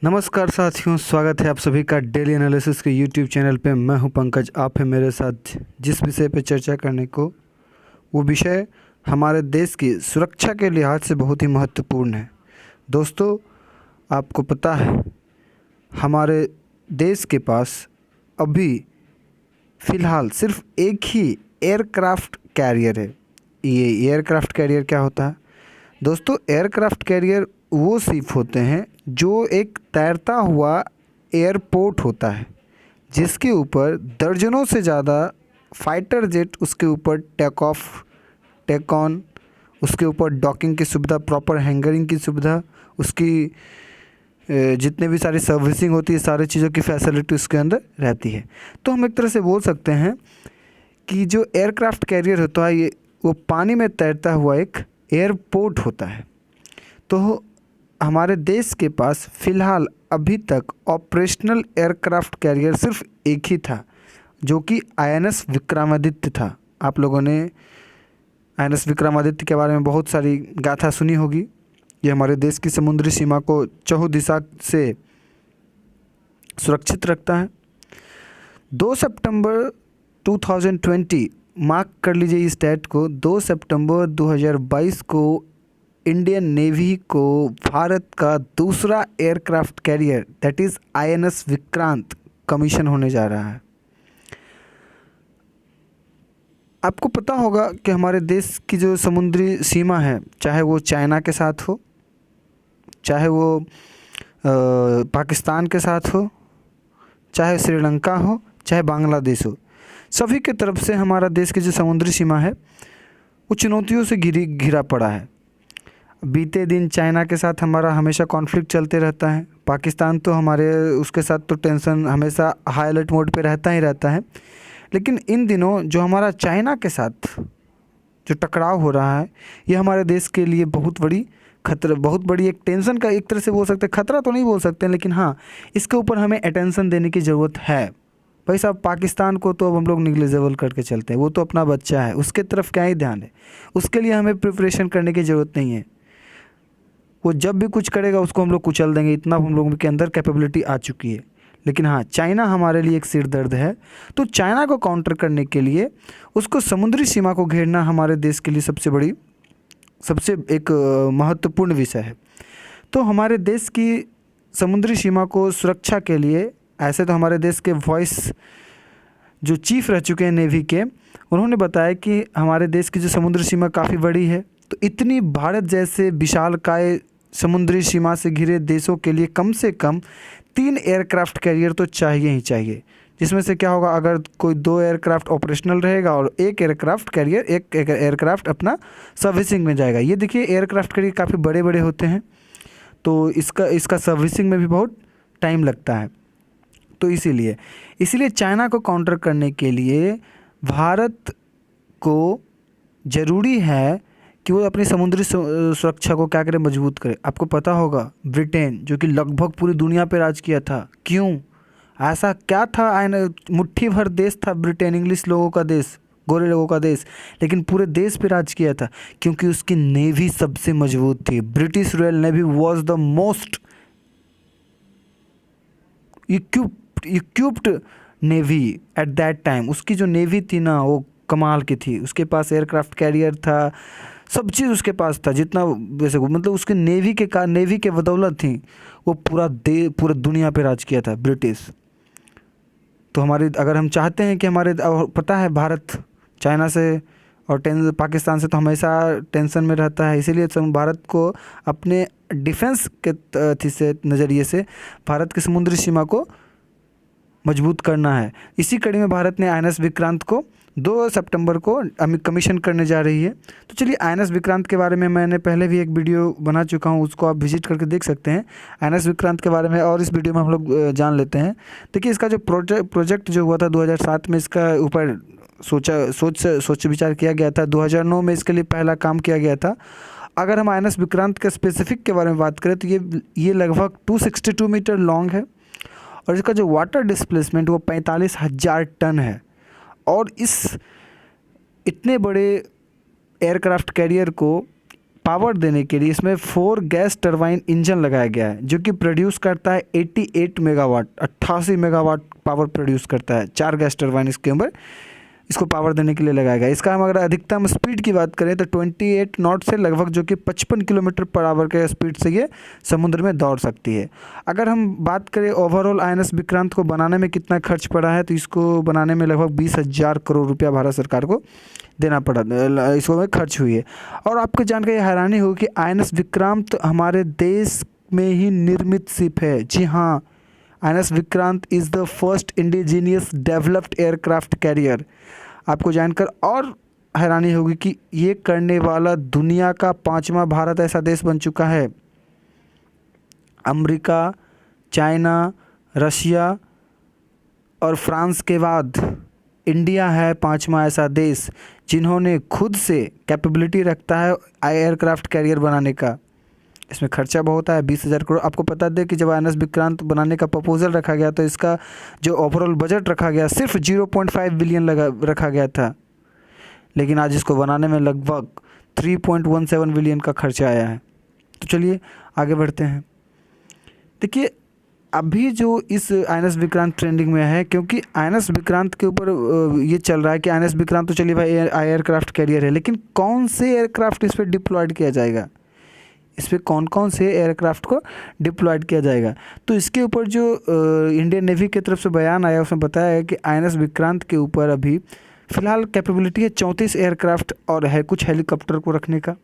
नमस्कार साथियों, स्वागत है आप सभी का डेली एनालिसिस के यूट्यूब चैनल पे। मैं हूं पंकज। आप हैं मेरे साथ जिस विषय पे चर्चा करने को, वो विषय हमारे देश की सुरक्षा के लिहाज से बहुत ही महत्वपूर्ण है। दोस्तों, आपको पता है हमारे देश के पास अभी फ़िलहाल सिर्फ एक ही एयरक्राफ्ट कैरियर है। ये एयरक्राफ्ट कैरियर क्या होता है दोस्तों? एयरक्राफ्ट कैरियर वो शिप होते हैं जो एक तैरता हुआ एयरपोर्ट होता है, जिसके ऊपर दर्जनों से ज़्यादा फाइटर जेट उसके ऊपर टेक ऑफ टेक ऑन, उसके ऊपर डॉकिंग की सुविधा, प्रॉपर हैंगरिंग की सुविधा, उसकी जितने भी सारी सर्विसिंग होती है, सारी चीज़ों की फैसिलिटी उसके अंदर रहती है। तो हम एक तरह से बोल सकते हैं कि जो एयरक्राफ्ट कैरियर होता है, ये वो पानी में तैरता हुआ एक एयरपोर्ट होता है। तो हमारे देश के पास फ़िलहाल अभी तक ऑपरेशनल एयरक्राफ्ट कैरियर सिर्फ एक ही था, जो कि आईएनएस विक्रमादित्य था। आप लोगों ने आईएनएस विक्रमादित्य के बारे में बहुत सारी गाथा सुनी होगी। ये हमारे देश की समुद्री सीमा को चहुँ दिशा से सुरक्षित रखता है। 2 सितंबर 2020 मार्क कर लीजिए इस डेट को। 2 सितंबर 2022 को इंडियन नेवी को भारत का दूसरा aircraft carrier that is INS Vikrant commission होने जा रहा है। आपको पता होगा कि हमारे देश की जो समुद्री सीमा है, चाहे वो चाइना के साथ हो, चाहे वो पाकिस्तान के साथ हो, चाहे श्रीलंका हो, चाहे बांग्लादेश हो, सभी के तरफ से हमारा देश की जो समुद्री सीमा है वो चुनौतियों से घिरा पड़ा है। बीते दिन चाइना के साथ हमारा हमेशा कॉन्फ्लिक्ट चलते रहता है। पाकिस्तान तो हमारे उसके साथ तो टेंशन हमेशा हाई अलर्ट मोड पे रहता ही रहता है। लेकिन इन दिनों जो हमारा चाइना के साथ जो टकराव हो रहा है, ये हमारे देश के लिए बहुत बड़ी एक टेंशन का, एक तरह से बोल सकते हैं, खतरा तो नहीं बोल सकते, लेकिन हाँ, इसके ऊपर हमें अटेंशन देने की ज़रूरत है। भाई साहब, पाकिस्तान को तो अब हम लोग निग्लेजेबल करके चलते हैं। वो तो अपना बच्चा है, उसके तरफ क्या ही ध्यान है। उसके लिए हमें प्रिपरेशन करने की ज़रूरत नहीं है। वो जब भी कुछ करेगा उसको हम लोग कुचल देंगे, इतना हम लोगों के अंदर कैपेबिलिटी आ चुकी है। लेकिन हाँ, चाइना हमारे लिए एक सिर दर्द है। तो चाइना को काउंटर करने के लिए उसको समुद्री सीमा को घेरना हमारे देश के लिए सबसे एक महत्वपूर्ण विषय है। तो हमारे देश की समुद्री सीमा को सुरक्षा के लिए, ऐसे तो हमारे देश के वॉइस जो चीफ रह चुके हैं नेवी के, उन्होंने बताया कि हमारे देश की जो समुद्री सीमा काफ़ी बड़ी है। तो इतनी भारत जैसे विशालकाय समुद्री सीमा से घिरे देशों के लिए कम से कम 3 एयरक्राफ्ट कैरियर तो चाहिए ही चाहिए। जिसमें से क्या होगा, अगर कोई 2 एयरक्राफ्ट ऑपरेशनल रहेगा और एक एयरक्राफ्ट कैरियर, एक एयरक्राफ्ट अपना सर्विसिंग में जाएगा। ये देखिए, एयरक्राफ्ट कैरियर काफ़ी बड़े बड़े होते हैं, तो इसका सर्विसिंग में भी बहुत टाइम लगता है। तो इसीलिए चाइना को काउंटर करने के लिए भारत को ज़रूरी है कि वो अपनी समुद्री सुरक्षा को क्या करे, मजबूत करे। आपको पता होगा, ब्रिटेन जो कि लगभग पूरी दुनिया पे राज किया था, क्यों? ऐसा क्या था? मुट्ठी भर देश था ब्रिटेन, इंग्लिश लोगों का देश, गोरे लोगों का देश, लेकिन पूरे देश पे राज किया था क्योंकि उसकी नेवी सबसे मजबूत थी। British royal navy was the most equipped navy at that time. उसकी जो नेवी थी ना, वो कमाल की थी। उसके पास एयरक्राफ्ट कैरियर था, सब चीज़ उसके पास था, जितना वैसे मतलब उसके नेवी के बदौलत थी वो पूरा दुनिया पे राज किया था ब्रिटिश। तो अगर हम चाहते हैं कि और पता है, भारत चाइना से और पाकिस्तान से तो हमेशा टेंशन में रहता है। इसीलिए भारत को अपने डिफेंस के से नज़रिए से भारत की समुद्री सीमा को मजबूत करना है। इसी कड़ी में भारत ने आईएनएस विक्रांत को 2 सितंबर को कमीशन करने जा रही है। तो चलिए, आईएनएस विक्रांत के बारे में मैंने पहले भी एक वीडियो बना चुका हूँ, उसको आप विजिट करके देख सकते हैं आईएनएस विक्रांत के बारे में, और इस वीडियो में हम लोग जान लेते हैं। देखिए, इसका जो प्रोजेक्ट जो हुआ था 2007 में, इसका ऊपर सोच विचार किया गया था। 2009 में इसके लिए पहला काम किया गया था। अगर हम आईएनएस विक्रांत के स्पेसिफिक के बारे में बात करें तो ये लगभग 262 मीटर लॉन्ग है और इसका जो वाटर डिस्प्लेसमेंट वो 45,000 टन है। और इतने बड़े एयरक्राफ्ट कैरियर को पावर देने के लिए इसमें 4 गैस टरबाइन इंजन लगाया गया है जो कि प्रोड्यूस करता है 88 मेगावाट, 88 मेगावाट पावर प्रोड्यूस करता है। 4 गैस टरबाइन इसके ऊपर इसको पावर देने के लिए लगाया गया है। इसका हम अगर अधिकतम स्पीड की बात करें तो 28 नॉट से लगभग, जो कि 55 किलोमीटर पर आवर के स्पीड से ये समुद्र में दौड़ सकती है। अगर हम बात करें ओवरऑल INS विक्रांत को बनाने में कितना खर्च पड़ा है, तो इसको बनाने में लगभग 20,000 करोड़ रुपया भारत सरकार को देना पड़ा, इसको खर्च हुई है। और आपको जानकर ये हैरानी होगी कि INS विक्रांत हमारे देश में ही निर्मित शिप है। जी हाँ, INS Vikrant is the first indigenous developed aircraft carrier. आपको जानकर और हैरानी होगी कि ये करने वाला दुनिया का 5वां भारत ऐसा देश बन चुका है। अमेरिका, चाइना, रशिया और फ्रांस के बाद इंडिया है 5वां ऐसा देश जिन्होंने खुद से कैपेबिलिटी रखता है एयरक्राफ्ट कैरियर बनाने का। इसमें खर्चा बहुत है, 20,000 करोड़। आपको बता दें कि जब INS विक्रांत बनाने का प्रपोजल रखा गया तो इसका जो ओवरऑल बजट रखा गया सिर्फ 0.5 बिलियन रखा गया था, लेकिन आज इसको बनाने में लगभग 3.17 बिलियन का खर्चा आया है। तो चलिए आगे बढ़ते हैं। देखिए, अभी जो इस INS विक्रांत ट्रेंडिंग में है, क्योंकि INS विक्रांत के ऊपर ये चल रहा है कि INS विक्रांत तो चलिए भाई एयरक्राफ्ट कैरियर है, लेकिन कौन से एयरक्राफ्ट इस पर डिप्लॉयड किया जाएगा, इस पर कौन कौन से एयरक्राफ्ट को डिप्लॉयड किया जाएगा। तो इसके ऊपर जो इंडियन नेवी की तरफ से बयान आया उसमें बताया है कि INS विक्रांत के ऊपर अभी फ़िलहाल कैपेबिलिटी है 34 एयरक्राफ्ट और है कुछ हेलीकॉप्टर को रखने का,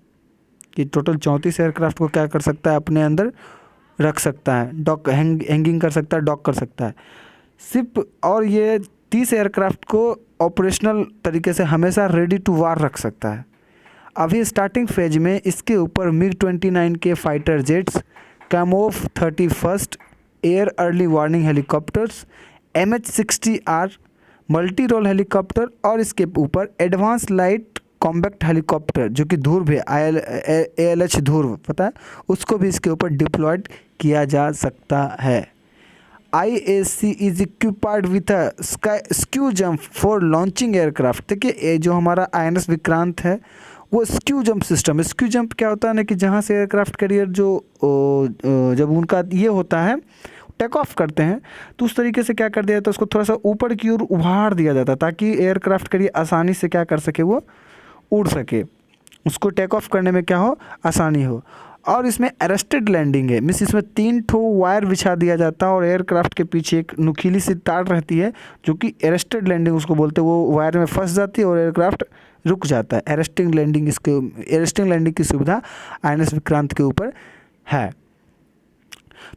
कि टोटल 34 एयरक्राफ्ट को क्या कर सकता है, अपने अंदर रख सकता है, डॉक हैंगिंग कर सकता है, डॉक कर सकता है सिर्फ। और ये 30 एयरक्राफ्ट को ऑपरेशनल तरीके से हमेशा रेडी टू वार रख सकता है। अभी स्टार्टिंग फेज में इसके ऊपर MiG-29 के fighter jets, Kamov 31st air early warning helicopters, MH-60R multi role helicopter और इसके ऊपर एडवांस लाइट कॉम्बैक्ट हेलीकॉप्टर जो कि ध्रुव है, ALH ध्रुव पता है, उसको भी इसके ऊपर डिप्लॉयड किया जा सकता है। IAC is equipped with a skew jump for launching aircraft. देखिए, जो हमारा INS विक्रांत है वो स्क्यू जंप सिस्टम है। स्क्यू जंप क्या होता है ना, कि जहाँ से एयरक्राफ्ट कैरियर जब उनका ये होता है टेक ऑफ करते हैं तो उस तरीके से क्या कर दिया जाता है, उसको थोड़ा सा ऊपर की ओर उभार दिया जाता है ताकि एयरक्राफ्ट कैरियर आसानी से क्या कर सके, वो उड़ सके, उसको टेक ऑफ करने में क्या हो, आसानी हो। और इसमें अरेस्टेड लैंडिंग है, मीन्स इसमें 3 ठो वायर बिछा दिया जाता है और एयरक्राफ्ट के पीछे एक नुकीली सी तार रहती है जो कि अरेस्टेड लैंडिंग उसको बोलते हैं। वो वायर में फंस जाती है और एयरक्राफ्ट रुक जाता है। अरेस्टिंग लैंडिंग की सुविधा INS विक्रांत के ऊपर है।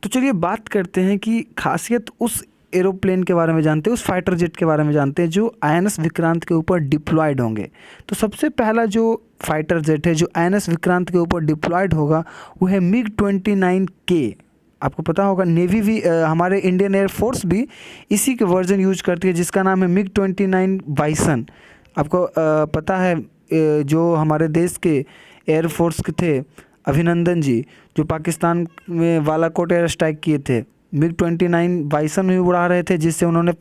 तो चलिए बात करते हैं कि खासियत उस एरोप्लेन के बारे में जानते हैं, उस फाइटर जेट के बारे में जानते हैं जो INS विक्रांत के ऊपर डिप्लॉयड होंगे। तो सबसे पहला जो फाइटर जेट है जो INS विक्रांत के ऊपर डिप्लॉयड होगा वो है MiG-29K। आपको पता होगा नेवी भी हमारे इंडियन एयरफोर्स भी इसी के वर्जन यूज करती है जिसका नाम है MiG-29 बाइसन। आपको पता है जो हमारे देश के एयरफोर्स के थे अभिनंदन जी, जो पाकिस्तान में बालाकोट एयर स्ट्राइक किए थे, MiG-29 बाइसन भी उड़ा रहे थे जिससे उन्होंने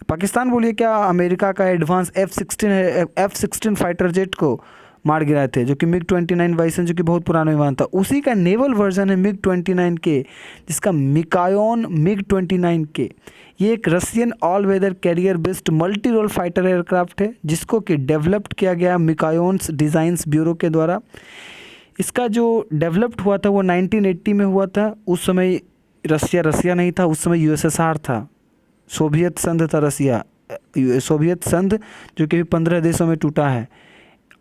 पाकिस्तान बोलिए क्या, अमेरिका का एडवांस F-16 फाइटर जेट को मार गिराए थे, जो कि MiG-29 बाइसन जो कि बहुत पुराना विमान था। उसी का नेवल वर्जन है MiG-29K जिसका मिकायोन MiG-29K। ये एक Russian all weather carrier based multi role fighter aircraft है जिसको कि डेवलप्ड किया गया मिकायोन्स डिज़ाइंस ब्यूरो के द्वारा। इसका जो डेवलप्ड हुआ था वो 1980 में हुआ था। उस समय रसिया नहीं था, उस समय USSR था, सोवियत संघ था रसिया, सोवियत संघ जो कि 15 देशों में टूटा है।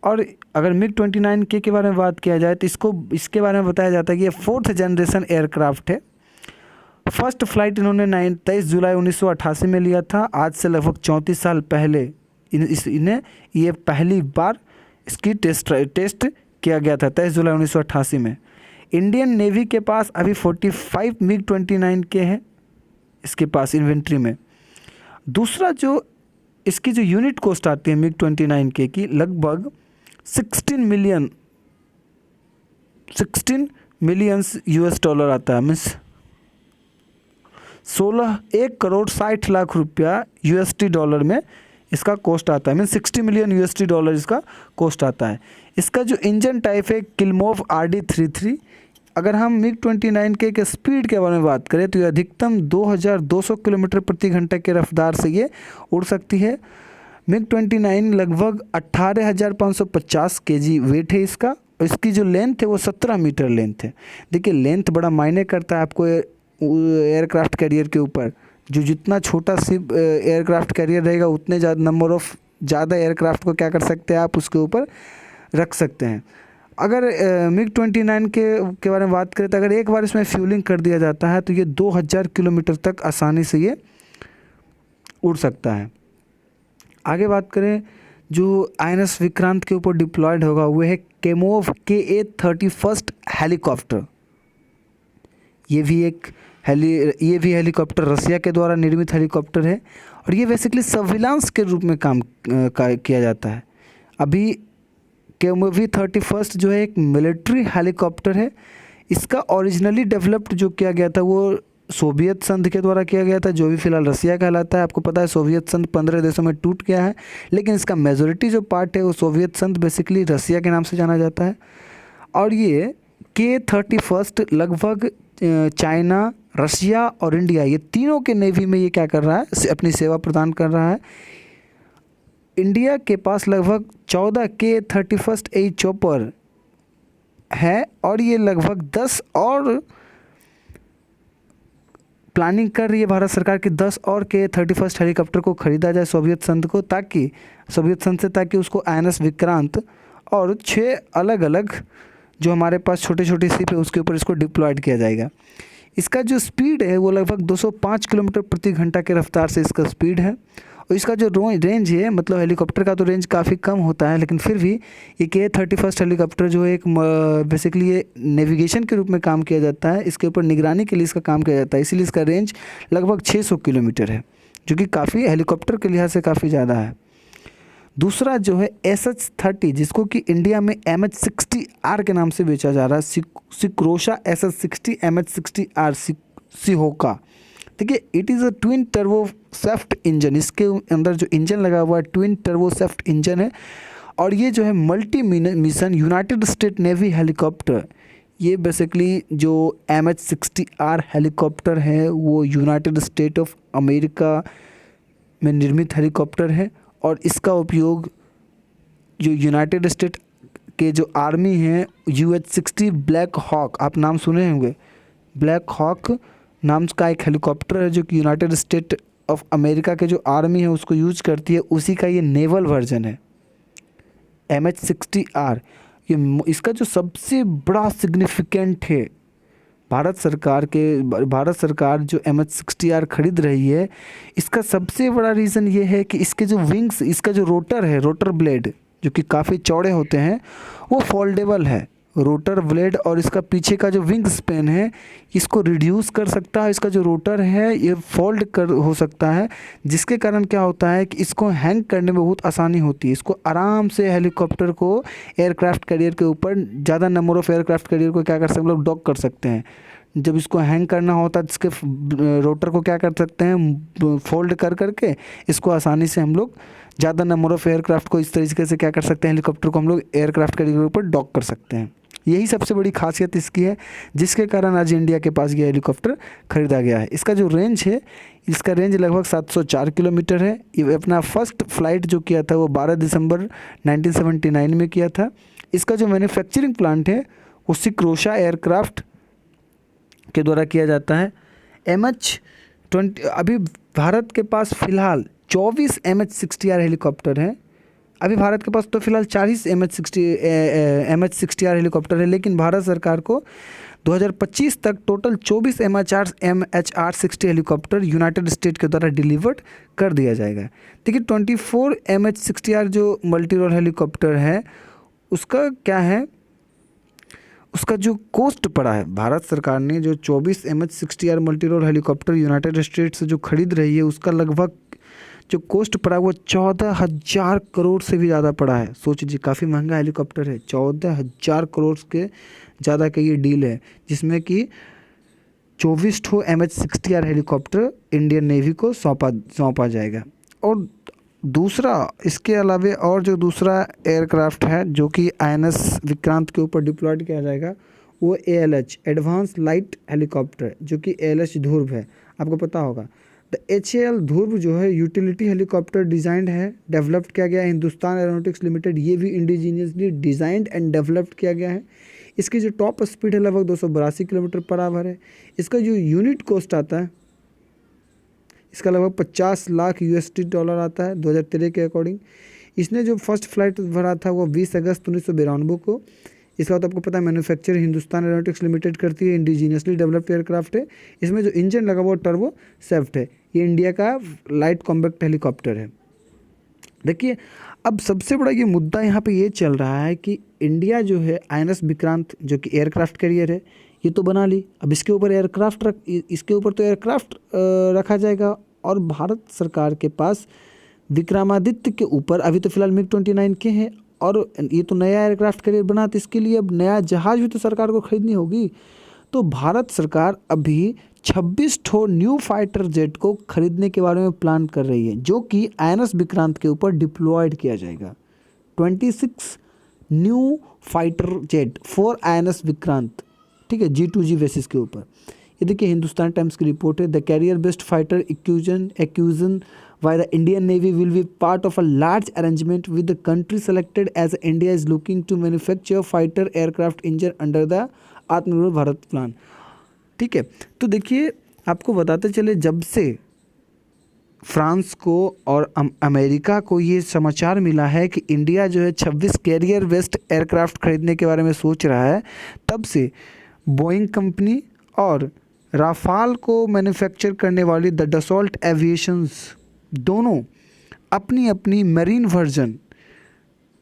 और अगर MiG-29K के बारे में बात किया जाए तो इसके बारे में बताया जाता है कि ये 4th जनरेशन एयरक्राफ्ट है। फर्स्ट फ्लाइट इन्होंने 23 जुलाई 1988 में लिया था। आज से लगभग 34 साल पहले इन्हें ये पहली बार इसकी टेस्ट किया गया था 23 जुलाई 1988 में। इंडियन नेवी के पास अभी 45 MiG-29K है इसके पास इन्वेंट्री में। दूसरा जो इसकी जो यूनिट कॉस्ट आती है MiG-29K की लगभग 16 मिलियन US डॉलर आता है, मीन्स 1 करोड़ 60 लाख रुपया USD डॉलर में इसका कॉस्ट आता है, मीन 60 मिलियन USD डॉलर इसका कॉस्ट आता है। इसका जो इंजन टाइप है किल्मोव RD-33। अगर हम MiG-29 के एक स्पीड के बारे में बात करें तो ये अधिकतम 2200 किलोमीटर प्रति घंटा के रफ्तार से ये उड़ सकती है। MiG-29 लगभग 18,550 kg वेट है इसका, और इसकी जो लेंथ है वो 17 मीटर लेंथ है। देखिए लेंथ बड़ा मायने करता है आपको एयरक्राफ्ट कैरियर के ऊपर। जो जितना छोटा शिप एयरक्राफ्ट कैरियर रहेगा उतने ज़्यादा एयरक्राफ्ट को क्या कर सकते हैं आप उसके ऊपर रख सकते हैं। अगर MiG-29 के बारे में बात करें तो अगर एक बार इसमें फ्यूलिंग कर दिया जाता है तो ये 2000 किलोमीटर तक आसानी से ये उड़ सकता है। आगे बात करें जो INS विक्रांत के ऊपर डिप्लॉयड होगा वो है केमोव KA-31 हेलीकॉप्टर। ये भी हेलीकॉप्टर रसिया के द्वारा निर्मित हेलीकॉप्टर है और ये बेसिकली सर्विलांस के रूप में काम किया जाता है। अभी KMOV-31 जो है एक मिलिट्री हेलीकॉप्टर है। इसका ओरिजिनली डेवलप्ड जो किया गया था वो सोवियत संघ के द्वारा किया गया था, जो भी फिलहाल रसिया कहलाता है। आपको पता है सोवियत संघ 15 देशों में टूट गया है, लेकिन इसका मेजोरिटी जो पार्ट है वो सोवियत संघ बेसिकली रसिया के नाम से जाना जाता है। और ये KA-31 लगभग चाइना, रसिया और इंडिया ये तीनों के नेवी में ये क्या कर रहा है, अपनी सेवा प्रदान कर रहा है। इंडिया के पास लगभग 14 KA-31A चॉपर है और ये लगभग 10 और प्लानिंग कर रही है भारत सरकार की 10 और KA-31 हेलीकॉप्टर को खरीदा जाए सोवियत संघ से, ताकि उसको INS विक्रांत और 6 अलग अलग जो हमारे पास छोटे छोटे शिप है उसके ऊपर इसको डिप्लॉयड किया जाएगा। इसका जो स्पीड है वो लगभग 205 किलोमीटर प्रति घंटा के रफ्तार से इसका स्पीड है। और इसका जो रेंज है, मतलब हेलीकॉप्टर का तो रेंज काफ़ी कम होता है, लेकिन फिर भी ये KA-31 हेलीकॉप्टर जो है एक बेसिकली ये नेविगेशन के रूप में काम किया जाता है। इसके ऊपर निगरानी के लिए इसका काम किया जाता है, इसीलिए इसका रेंज लगभग 600 किलोमीटर है, जो कि काफ़ी हेलीकॉप्टर के लिहाज से काफ़ी ज़्यादा है। दूसरा जो है SH-30, जिसको कि इंडिया में MH-60R के नाम से बेचा जा रहा है, सिक्रोशा SH-60 MH-60R सिहोका। देखिए it is a twin turbo shaft engine. इसके अंदर जो इंजन लगा हुआ है ट्विन टर्बो सैफ्ट इंजन है और ये जो है multi mission United state navy helicopter. ये बेसिकली जो MH-60R हेलीकॉप्टर है वो यूनाइटेड स्टेट ऑफ अमेरिका में निर्मित हेलीकॉप्टर है और इसका उपयोग जो यूनाइटेड स्टेट के जो आर्मी है UH-60 ब्लैक हॉक, आप नाम सुने होंगे, ब्लैक हॉक नाम का एक हेलीकॉप्टर है जो कि यूनाइटेड स्टेट ऑफ अमेरिका के जो आर्मी है उसको यूज करती है, उसी का ये नेवल वर्जन है MH-60R। ये इसका जो सबसे बड़ा सिग्निफिकेंट है, भारत सरकार जो MH-60R खरीद रही है, इसका सबसे बड़ा रीज़न ये है कि इसके जो विंग्स, इसका जो रोटर है, रोटर ब्लेड जो कि काफ़ी चौड़े होते हैं वो फोल्डेबल है रोटर ब्लेड, और इसका पीछे का जो विंग स्पेन है इसको रिड्यूस कर सकता है। इसका जो रोटर है ये फोल्ड हो सकता है, जिसके कारण क्या होता है कि इसको हैंग करने में बहुत आसानी होती है। इसको आराम से हेलीकॉप्टर को एयरक्राफ्ट कैरियर के ऊपर, ज़्यादा नंबर ऑफ़ एयरक्राफ्ट कैरियर को क्या कर सकते हैं, लोग डॉक कर सकते हैं। जब इसको हैंग करना होता है इसके रोटर को क्या कर सकते हैं, फोल्ड कर करके इसको आसानी से हम लोग ज़्यादा नंबर ऑफ़ एयरक्राफ्ट को इस तरीके से क्या कर सकते हैं, हेलीकॉप्टर को हम लोग एयरक्राफ्ट कैरियर के ऊपर डॉक कर सकते हैं। यही सबसे बड़ी खासियत इसकी है, जिसके कारण आज इंडिया के पास ये हेलीकॉप्टर खरीदा गया है। इसका जो रेंज है, इसका रेंज लगभग 704 किलोमीटर है। ये अपना फर्स्ट फ्लाइट जो किया था वो 12 दिसंबर 1979 में किया था। इसका जो मैन्युफैक्चरिंग प्लांट है वो सिक्रोशा एयरक्राफ्ट के द्वारा किया जाता है। MH-20 अभी भारत के पास फ़िलहाल 24 MH-60R हेलीकॉप्टर हैं। अभी भारत के पास तो फिलहाल 40 MH-60R हेलीकॉप्टर है, लेकिन भारत सरकार को 2025 तक total 24 MH-60 helicopter United state के द्वारा डिलीवर्ड कर दिया जाएगा। देखिए 24 MH-60R जो मल्टी रोल हेलीकॉप्टर है उसका क्या है, उसका जो कॉस्ट पड़ा है, भारत सरकार ने जो 24 MH-60R multi role helicopter United State से जो खरीद रही है उसका लगभग जो कॉस्ट पड़ा है वो 14,000 करोड़ से भी ज़्यादा पड़ा है। सोच लीजिए काफ़ी महंगा हेलीकॉप्टर है, 14,000 करोड़ के ज़्यादा का ये डील है, जिसमें कि 24 MH-60R हेलीकॉप्टर इंडियन नेवी को सौंपा जाएगा। और दूसरा इसके अलावे और जो दूसरा एयरक्राफ्ट है जो कि INS विक्रांत के ऊपर डिप्लॉयड किया जाएगा वो ALH एडवांस लाइट हेलीकॉप्टर जो कि ALH ध्रुव है, आपको पता होगा। द HAL ध्रुव जो है यूटिलिटी हेलीकॉप्टर डिजाइंड है, डेवलप्ड किया गया है हिंदुस्तान एरोनॉटिक्स लिमिटेड, ये भी इंडिजीनियसली डिजाइंड एंड डेवलप्ड किया गया है। इसकी जो टॉप स्पीड है लगभग 282 किलोमीटर पर आवर है। इसका जो यूनिट कॉस्ट आता है इसका लगभग 50 लाख $USD आता है 2013 के अकॉर्डिंग। इसने जो फर्स्ट फ्लाइट भरा था वो 20 अगस्त 1992 को। इसका तो आपको पता है मैन्युफैक्चर हिंदुस्तान एरोनॉटिक्स लिमिटेड करती है, इंडिजीनियसली डेवलप्ड एयरक्राफ्ट है। इसमें जो इंजन लगा वो टर्बो सेफ्ट है। ये इंडिया का लाइट कॉम्पैक्ट हेलीकॉप्टर है। देखिए अब सबसे बड़ा ये मुद्दा यहाँ पे ये चल रहा है कि इंडिया जो है INS विक्रांत जो कि एयरक्राफ्ट कैरियर है ये तो बना ली, अब इसके ऊपर इसके ऊपर तो एयरक्राफ्ट रखा जाएगा। और भारत सरकार के पास विक्रमादित्य के ऊपर अभी तो फिलहाल MiG-29 के हैं और ये तो नया एयरक्राफ्ट कैरियर बना, तो इसके लिए अब नया जहाज़ भी तो सरकार को खरीदनी होगी। तो भारत सरकार अभी 26 ठो न्यू फाइटर जेट को खरीदने के बारे में प्लान कर रही है जो कि INS विक्रांत के ऊपर डिप्लॉयड किया जाएगा। 26 new fighter jet for INS Vikrant, ठीक है, G2G बेसिस के ऊपर। ये देखिए हिंदुस्तान टाइम्स की रिपोर्ट है। The carrier based fighter acquisition by the Indian Navy will be part of a large arrangement with the country selected as India is looking to manufacture fighter aircraft engine under the आत्मनिर्भर Bharat plan. ठीक है, तो देखिए आपको बताते चले जब से फ्रांस को और अमेरिका को ये समाचार मिला है कि इंडिया जो है 26 कैरियर बेस्ड एयरक्राफ्ट खरीदने के बारे में सोच रहा है, तब से बोइंग कंपनी और राफाल को मैन्युफैक्चर करने वाली द डसॉल्ट एविएशंस दोनों अपनी अपनी मरीन वर्जन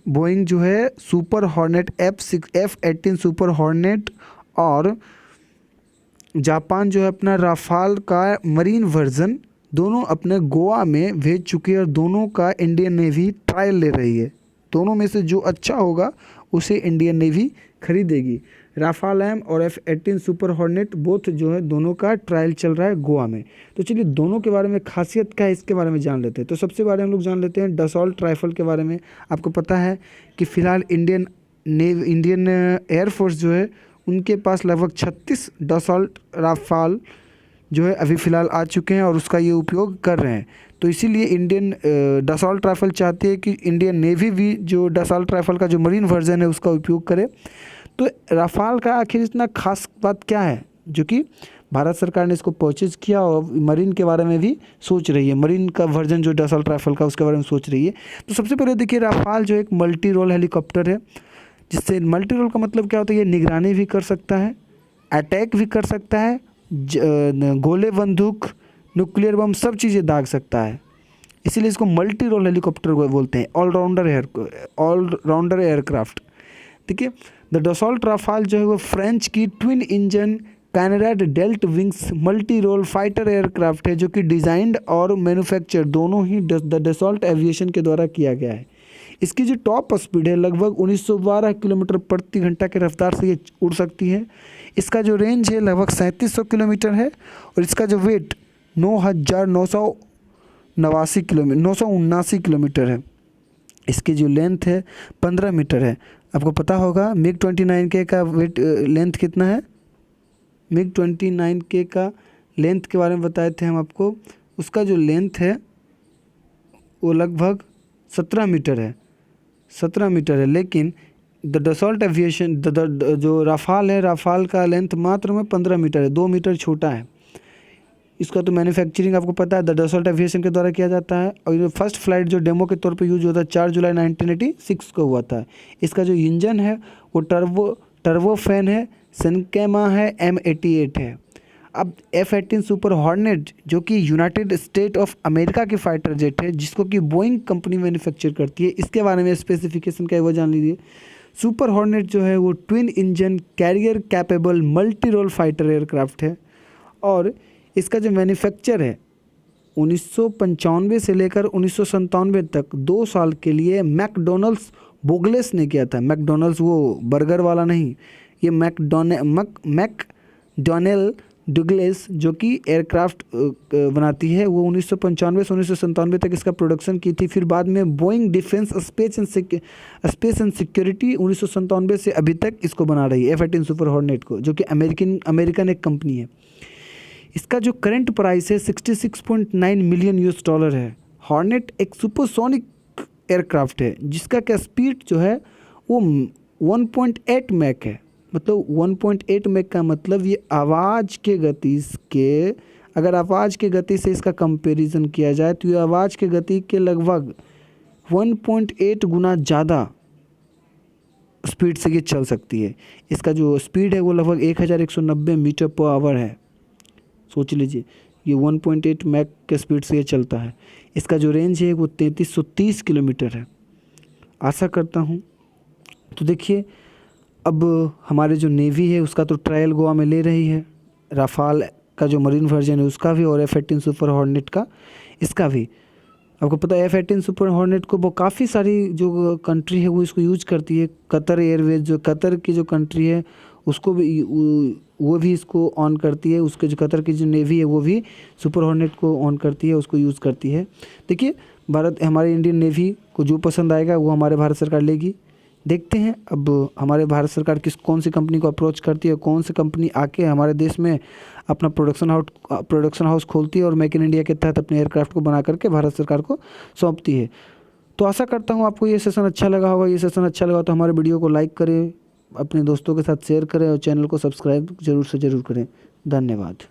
बोइंग जो है super hornet F-18 super hornet और जापान जो है अपना राफाल का मरीन वर्जन दोनों अपने गोवा में भेज चुके हैं और दोनों का इंडियन नेवी ट्रायल ले रही है। दोनों में से जो अच्छा होगा उसे इंडियन नेवी खरीदेगी। राफाल एम और F-18 सुपर हॉर्नेट बोथ जो है दोनों का ट्रायल चल रहा है गोवा में। तो चलिए दोनों के बारे में खासियत क्या है इसके बारे में जान लेते हैं। तो सबसे बारे हम लोग जान लेते हैं डसॉल्ट राइफल के बारे में। आपको पता है कि फ़िलहाल इंडियन एयरफोर्स जो है उनके पास लगभग 36 डसॉल्ट राफाल जो है अभी फ़िलहाल आ चुके हैं और उसका ये उपयोग कर रहे हैं। तो इसीलिए इंडियन डसॉल्ट राइफल चाहती है कि इंडियन नेवी भी जो डसॉल्ट राइफल का जो मरीन वर्जन है उसका उपयोग करे। तो राफाल का आखिर इतना खास बात क्या है जो कि भारत सरकार ने इसको परचेज किया और मरीन के बारे में भी सोच रही है, मरीन का वर्जन जो डसॉल्ट राइफल का उसके बारे में सोच रही है। तो सबसे पहले देखिए राफाल जो एक मल्टी रोल हेलीकॉप्टर है, जिससे मल्टी रोल का मतलब क्या होता है, ये निगरानी भी कर सकता है, अटैक भी कर सकता है, गोले बंदूक न्यूक्लियर बम सब चीज़ें दाग सकता है, इसीलिए इसको मल्टी रोल हेलीकॉप्टर बोलते हैं, ऑलराउंडर एयरक्राफ्ट। देखिए द डसॉल्ट राफाल जो है वो फ्रेंच की twin engine canard delta wings multi role fighter aircraft है जो कि डिज़ाइंड और मैन्युफैक्चर दोनों ही द डसॉल्ट एविएशन के द्वारा किया गया है। इसकी जो टॉप स्पीड है लगभग 1912 किलोमीटर प्रति घंटा की रफ्तार से ये उड़ सकती है। इसका जो रेंज है लगभग 3700 किलोमीटर है और इसका जो वेट 9,979 किलोमीटर है। इसकी जो लेंथ है 15 मीटर है। आपको पता होगा MiG-29K का वेट लेंथ कितना है। MiG-29K का लेंथ के बारे में बताए थे हम आपको, उसका जो लेंथ है वो लगभग 17 मीटर है, 17 मीटर है। लेकिन द डसॉल्ट एविएशन जो राफाल है, राफाल का लेंथ मात्र में 15 मीटर है, 2 मीटर छोटा है। इसका तो मैन्युफैक्चरिंग आपको पता है द डसॉल्ट एविएशन के द्वारा किया जाता है और ये फर्स्ट फ्लाइट जो डेमो के तौर पे यूज होता है 4 जुलाई 1986 को हुआ था। इसका जो इंजन है वो टर्बो फैन है, सनकेमा है, M88 है। अब F-18 सुपर हॉर्नेट जो कि यूनाइटेड स्टेट ऑफ अमेरिका की फाइटर जेट है जिसको कि बोइंग कंपनी मैन्युफैक्चर करती है, इसके बारे में स्पेसिफिकेशन क्या है वो जान लीजिए। सुपर हॉर्नेट जो है वो twin engine carrier capable multi role fighter aircraft है और इसका जो मैन्युफैक्चर है 1995 से लेकर 1997 तक 2 साल के लिए मैकडोनल्ड्स बोगलेस ने किया था। मैकडोनल्ड्स वो बर्गर वाला नहीं, ये मैकडोनेल डुगलेस जो कि एयरक्राफ्ट बनाती है, वो 1995 से 1997 तक इसका प्रोडक्शन की थी। फिर बाद में Boeing defence space and security 1997 से अभी तक इसको बना रही है, F-18 सुपर हॉर्नेट को, जो कि अमेरिकन एक कंपनी है। इसका जो करंट प्राइस है 66.9 मिलियन US डॉलर है। हॉर्नेट एक सुपरसोनिक एयरक्राफ्ट है जिसका क्या स्पीड जो है वो 1.8 मैक है। मतलब 1.8 मैक का मतलब ये आवाज़ के गति के, अगर आवाज़ के गति से इसका कंपैरिजन किया जाए तो ये आवाज़ के गति के लगभग 1.8 गुना ज़्यादा स्पीड से ये चल सकती है। इसका जो स्पीड है वो लगभग 1190 मीटर पर आवर है। सोच लीजिए, ये 1.8 मैक के स्पीड से ये चलता है। इसका जो रेंज है वो 3330 किलोमीटर है। आशा करता हूँ, तो देखिए अब हमारे जो नेवी है उसका तो ट्रायल गोवा में ले रही है, राफाल का जो मरीन वर्जन है उसका भी, और F-18 सुपर हॉर्नेट का इसका भी। आपको पता है F-18 सुपर हॉर्नेट को वो काफ़ी सारी जो कंट्री है वो इसको यूज करती है। कतर एयरवेज, जो कतर की जो कंट्री है उसको भी वो भी इसको ऑन करती है। उसके जो कतर की जो नेवी है वो भी सुपर हॉर्नेट को ऑन करती है, उसको यूज़ करती है। देखिए हमारे इंडियन नेवी को जो पसंद आएगा वो हमारे भारत सरकार लेगी। देखते हैं अब हमारे भारत सरकार कौन सी कंपनी को अप्रोच करती है, कौन सी कंपनी आके हमारे देश में अपना प्रोडक्शन हाउस खोलती है और मेक इन इंडिया के तहत अपने एयरक्राफ्ट को बना करके भारत सरकार को सौंपती है। तो आशा करता हूँ आपको ये सेशन अच्छा लगा होगा। ये सेशन अच्छा लगा तो हमारे वीडियो को लाइक करें, अपने दोस्तों के साथ शेयर करें और चैनल को सब्सक्राइब जरूर से ज़रूर करें। धन्यवाद।